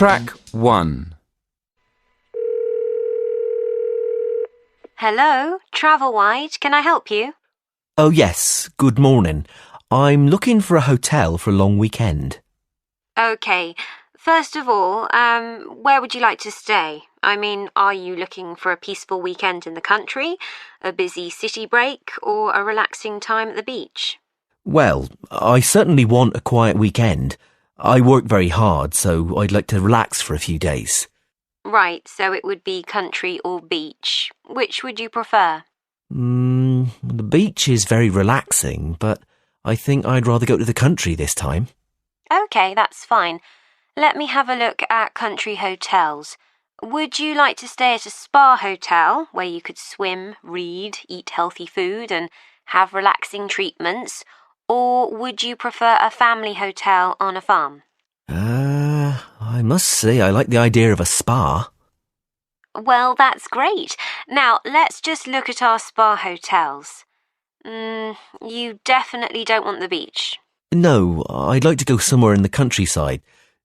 Track 1. Hello, Travel-Wide, can I help you? Oh yes, good morning. I'm looking for a hotel for a long weekend. OK, first of all, where would you like to stay? I mean, are you looking for a peaceful weekend in the country, a busy city break, or a relaxing time at the beach? Well, I certainly want a quiet weekend. I work very hard, so I'd like to relax for a few days. Right, so it would be country or beach. Which would you prefer? The beach is very relaxing, but I think I'd rather go to the country this time. OK, that's fine. Let me have a look at country hotels. Would you like to stay at a spa hotel where you could swim, read, eat healthy food and have relaxing treatments? Or would you prefer a family hotel on a farm? I must say I like the idea of a spa. Well, that's great. Now, let's just look at our spa hotels. You definitely don't want the beach. No, I'd like to go somewhere in the countryside,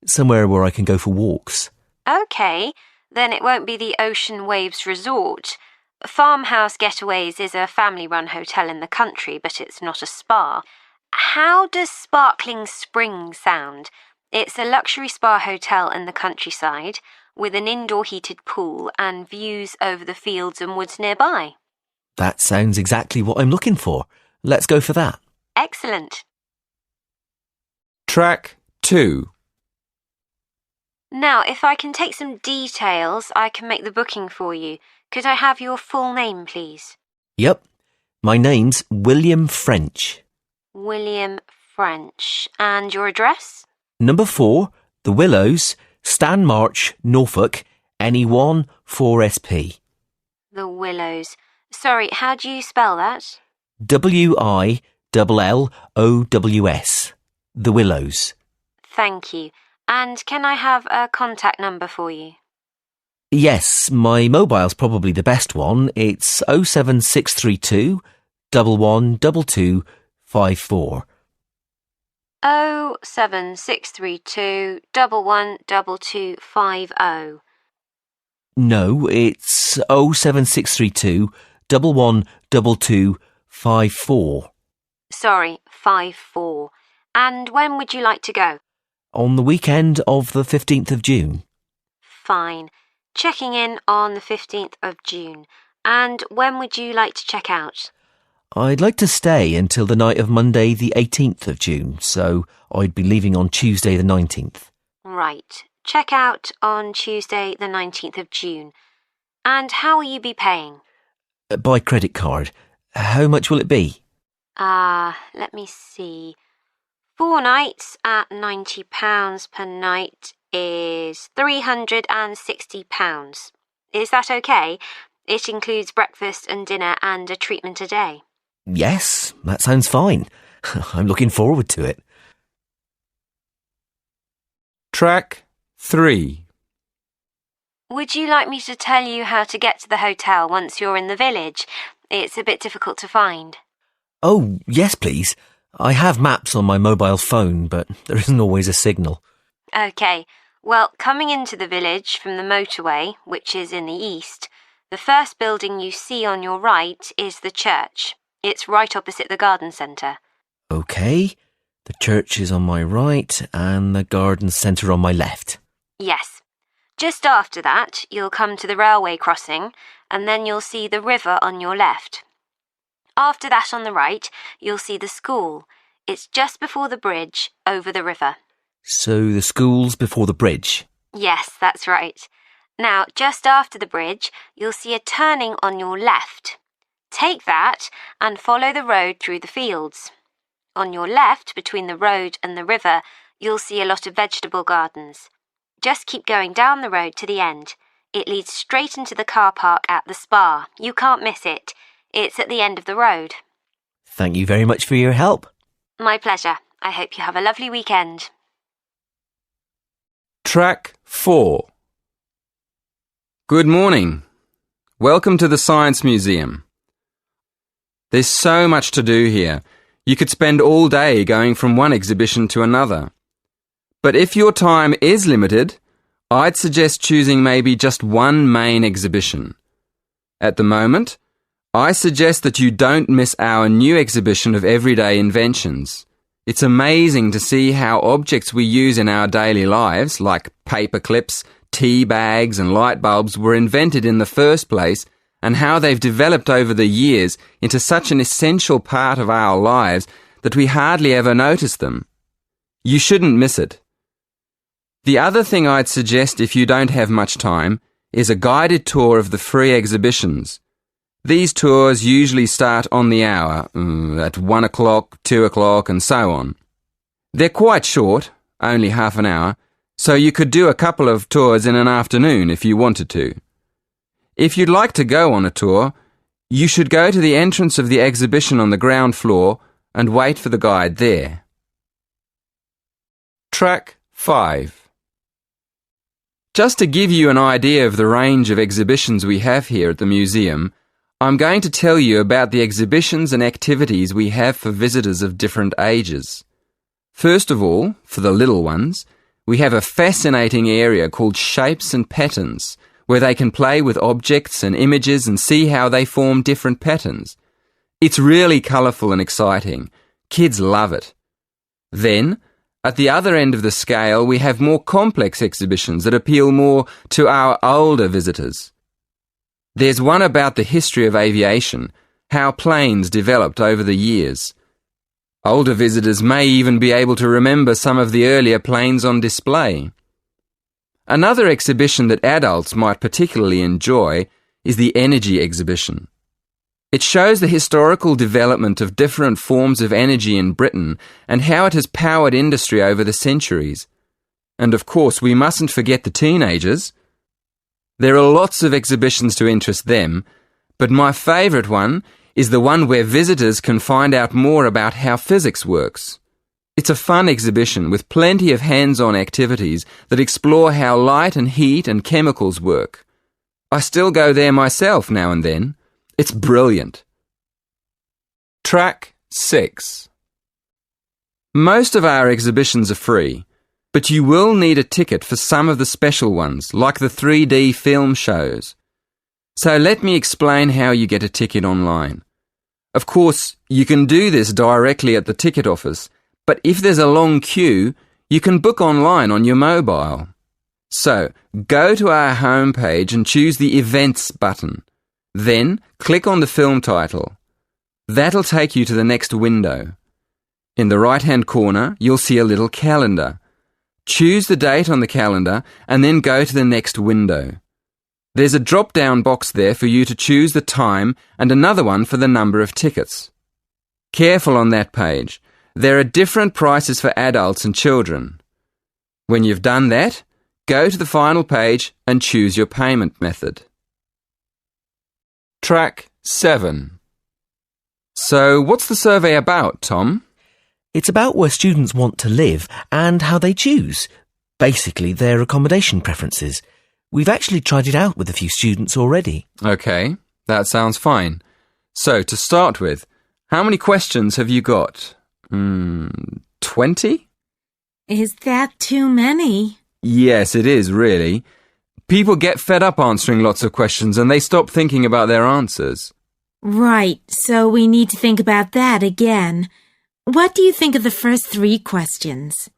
somewhere where I can go for walks. OK, then it won't be the Ocean Waves Resort. Farmhouse Getaways is a family-run hotel in the country, but it's not a spa. How does Sparkling Springs sound? It's a luxury spa hotel in the countryside with an indoor heated pool and views over the fields and woods nearby. That sounds exactly what I'm looking for. Let's go for that. Excellent. Track 2. Now, if I can take some details, I can make the booking for you. Could I have your full name, please? Yep. My name's William French. William French. And your address? Number 4, The Willows, Stanmarch, Norfolk, NE1 4SP. The Willows. Sorry, how do you spell that? WILLOWS. The Willows. Thank you. And can I have a contact number for you? Yes, my mobile's probably the best one. It's 07632 112254. 07632 112250. No, it's 07632 112254. Sorry, 54. And when would you like to go? On the weekend of the 15th of June. Fine. Checking in on the 15th of June. And when would you like to check out? I'd like to stay until the night of Monday the 18th of June, so I'd be leaving on Tuesday the 19th. Right. Check out on Tuesday the 19th of June. And how will you be paying? By credit card. How much will it be? Let me see. 4 nights at £90 per night is £360. Is that okay? It includes breakfast and dinner and a treatment a day. Yes, that sounds fine. I'm looking forward to it. Track 3. Would you like me to tell you how to get to the hotel once you're in the village? It's a bit difficult to find. Oh, yes, please. I have maps on my mobile phone, but there isn't always a signal. OK. Well, coming into the village from the motorway, which is in the east, the first building you see on your right is the church. It's right opposite the garden centre. OK. The church is on my right and the garden centre on my left. Yes. Just after that, you'll come to the railway crossing, and then you'll see the river on your left. After that on the right, you'll see the school. It's just before the bridge over the river. So the school's before the bridge? Yes, that's right. Now, just after the bridge, you'll see a turning on your left. Take that and follow the road through the fields. On your left, between the road and the river, you'll see a lot of vegetable gardens. Just keep going down the road to the end. It leads straight into the car park at the spa. You can't miss it. It's at the end of the road. Thank you very much for your help. My pleasure. I hope you have a lovely weekend. Track 4. Good morning. Welcome to the Science Museum. There's so much to do here. You could spend all day going from one exhibition to another. But if your time is limited, I'd suggest choosing maybe just one main exhibition. At the moment, I suggest that you don't miss our new exhibition of everyday inventions. It's amazing to see how objects we use in our daily lives, like paper clips, tea bags and light bulbs, were invented in the first place, and how they've developed over the years into such an essential part of our lives that we hardly ever notice them. You shouldn't miss it. The other thing I'd suggest if you don't have much time is a guided tour of the free exhibitions. These tours usually start on the hour, at 1 o'clock, 2 o'clock, and so on. They're quite short, only half an hour, so you could do a couple of tours in an afternoon if you wanted to. If you'd like to go on a tour, you should go to the entrance of the exhibition on the ground floor and wait for the guide there. Track 5. Just to give you an idea of the range of exhibitions we have here at the museum, I'm going to tell you about the exhibitions and activities we have for visitors of different ages. First of all, for the little ones, we have a fascinating area called Shapes and Patterns, where they can play with objects and images and see how they form different patterns. It's really colourful and exciting. Kids love it. Then, at the other end of the scale, we have more complex exhibitions that appeal more to our older visitors. There's one about the history of aviation, how planes developed over the years. Older visitors may even be able to remember some of the earlier planes on display. Another exhibition that adults might particularly enjoy is the energy exhibition. It shows the historical development of different forms of energy in Britain and how it has powered industry over the centuries. And of course, we mustn't forget the teenagers. There are lots of exhibitions to interest them, but my favourite one is the one where visitors can find out more about how physics works. It's a fun exhibition with plenty of hands-on activities that explore how light and heat and chemicals work. I still go there myself now and then. It's brilliant. Track 6. Most of our exhibitions are free, but you will need a ticket for some of the special ones, like the 3D film shows. So let me explain how you get a ticket online. Of course, you can do this directly at the ticket office, but if there's a long queue, you can book online on your mobile. So, go to our homepage and choose the Events button. Then, click on the film title. That'll take you to the next window. In the right-hand corner, you'll see a little calendar. Choose the date on the calendar and then go to the next window. There's a drop-down box there for you to choose the time and another one for the number of tickets. Careful on that page. There are different prices for adults and children. When you've done that, go to the final page and choose your payment method. Track 7. So, what's the survey about, Tom? It's about where students want to live and how they choose. Basically, their accommodation preferences. We've actually tried it out with a few students already. Okay, that sounds fine. So, to start with, how many questions have you got? 20? Is that too many? Yes, it is, really. People get fed up answering lots of questions and they stop thinking about their answers. Right, so we need to think about that again. What do you think of the first 3 questions?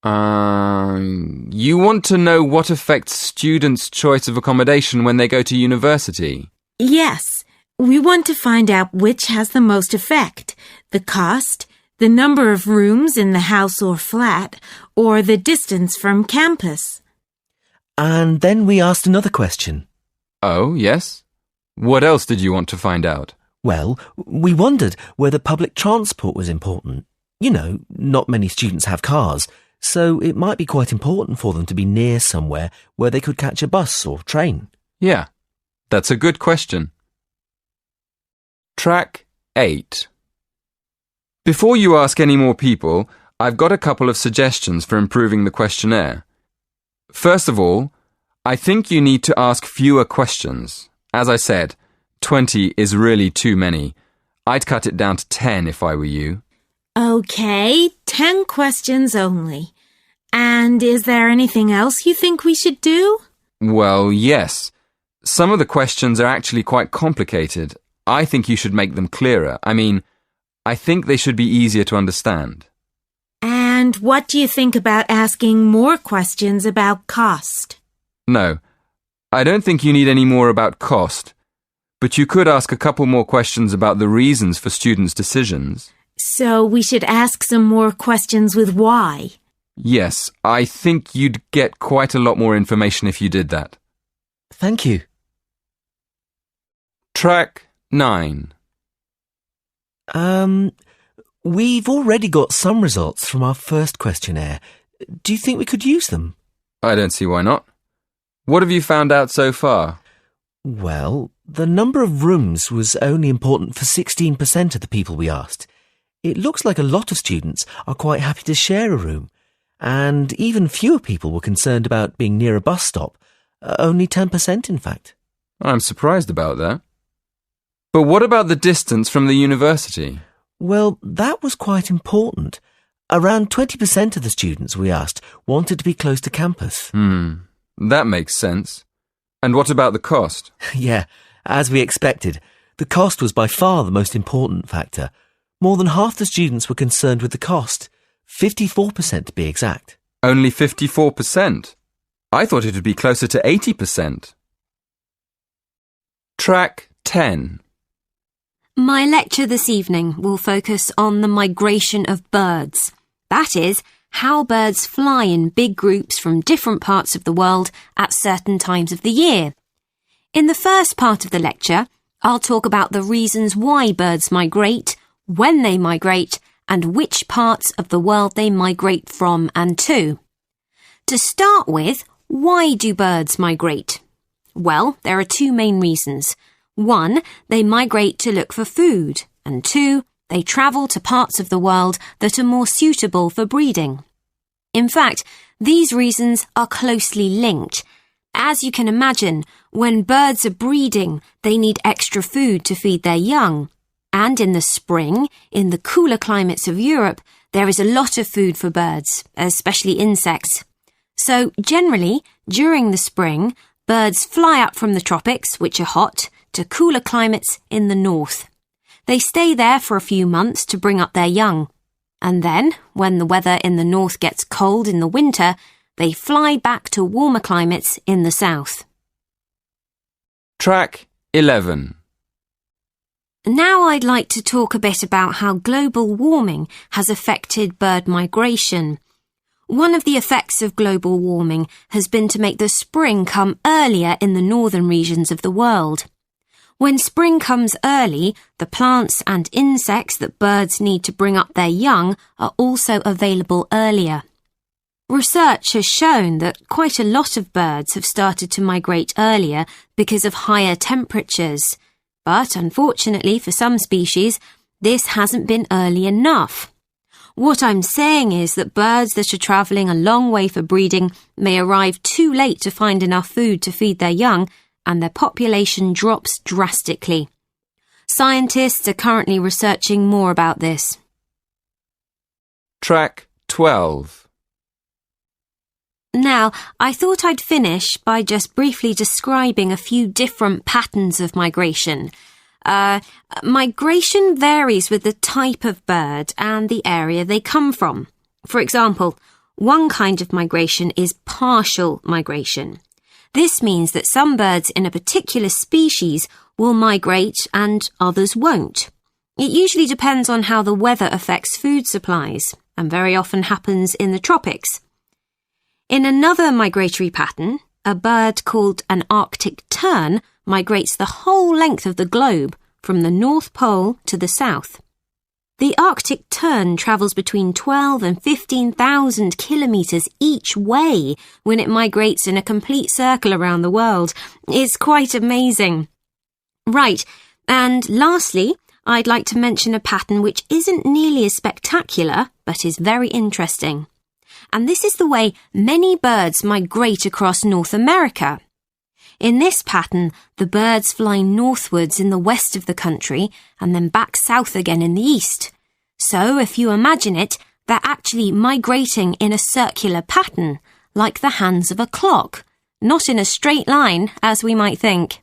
You want to know what affects students' choice of accommodation when they go to university? Yes, we want to find out which has the most effect. The cost, the number of rooms in the house or flat, or the distance from campus. And then we asked another question. Oh, yes? What else did you want to find out? Well, we wondered whether public transport was important. You know, not many students have cars, so it might be quite important for them to be near somewhere where they could catch a bus or train. Yeah, that's a good question. Track 8. Before you ask any more people, I've got a couple of suggestions for improving the questionnaire. First of all, I think you need to ask fewer questions. As I said, 20 is really too many. I'd cut it down to 10 if I were you. Okay, 10 questions only. And is there anything else you think we should do? Well, yes. Some of the questions are actually quite complicated. I think you should make them clearer. I think they should be easier to understand. And what do you think about asking more questions about cost? No, I don't think you need any more about cost. But you could ask a couple more questions about the reasons for students' decisions. So we should ask some more questions with why. Yes, I think you'd get quite a lot more information if you did that. Thank you. Track 9. We've already got some results from our first questionnaire. Do you think we could use them? I don't see why not. What have you found out so far? Well, the number of rooms was only important for 16% of the people we asked. It looks like a lot of students are quite happy to share a room, and even fewer people were concerned about being near a bus stop. Only 10%, in fact. I'm surprised about that. But what about the distance from the university? Well, that was quite important. Around 20% of the students we asked wanted to be close to campus. That makes sense. And what about the cost? Yeah, as we expected, the cost was by far the most important factor. More than half the students were concerned with the cost, 54% to be exact. Only 54%? I thought it would be closer to 80%. Track 10. My lecture this evening will focus on the migration of birds. That is, how birds fly in big groups from different parts of the world at certain times of the year. In the first part of the lecture, I'll talk about the reasons why birds migrate, when they migrate, and which parts of the world they migrate from and to. To start with, why do birds migrate? Well, there are two main reasons. One, they migrate to look for food, and two, they travel to parts of the world that are more suitable for breeding. In fact, these reasons are closely linked. As you can imagine, when birds are breeding, they need extra food to feed their young. And in the spring, in the cooler climates of Europe, there is a lot of food for birds, especially insects. So generally, during the spring, birds fly up from the tropics, which are hot, to cooler climates in the north. They stay there for a few months to bring up their young. And then, when the weather in the north gets cold in the winter, they fly back to warmer climates in the south. Track 11. Now I'd like to talk a bit about how global warming has affected bird migration. One of the effects of global warming has been to make the spring come earlier in the northern regions of the world. When spring comes early, the plants and insects that birds need to bring up their young are also available earlier. Research has shown that quite a lot of birds have started to migrate earlier because of higher temperatures. But unfortunately for some species, this hasn't been early enough. What I'm saying is that birds that are travelling a long way for breeding may arrive too late to find enough food to feed their young, and their population drops drastically. Scientists are currently researching more about this. Track 12. Now, I thought I'd finish by just briefly describing a few different patterns of migration. Migration varies with the type of bird and the area they come from. For example, one kind of migration is partial migration. This means that some birds in a particular species will migrate and others won't. It usually depends on how the weather affects food supplies, and very often happens in the tropics. In another migratory pattern, a bird called an Arctic tern migrates the whole length of the globe from the North Pole to the south. The Arctic tern travels between 12 and 15,000 kilometres each way when it migrates in a complete circle around the world. It's quite amazing. Right, and lastly, I'd like to mention a pattern which isn't nearly as spectacular, but is very interesting. And this is the way many birds migrate across North America. In this pattern, the birds fly northwards in the west of the country and then back south again in the east. So, if you imagine it, They're actually migrating in a circular pattern, like the hands of a clock, not in a straight line as we might think.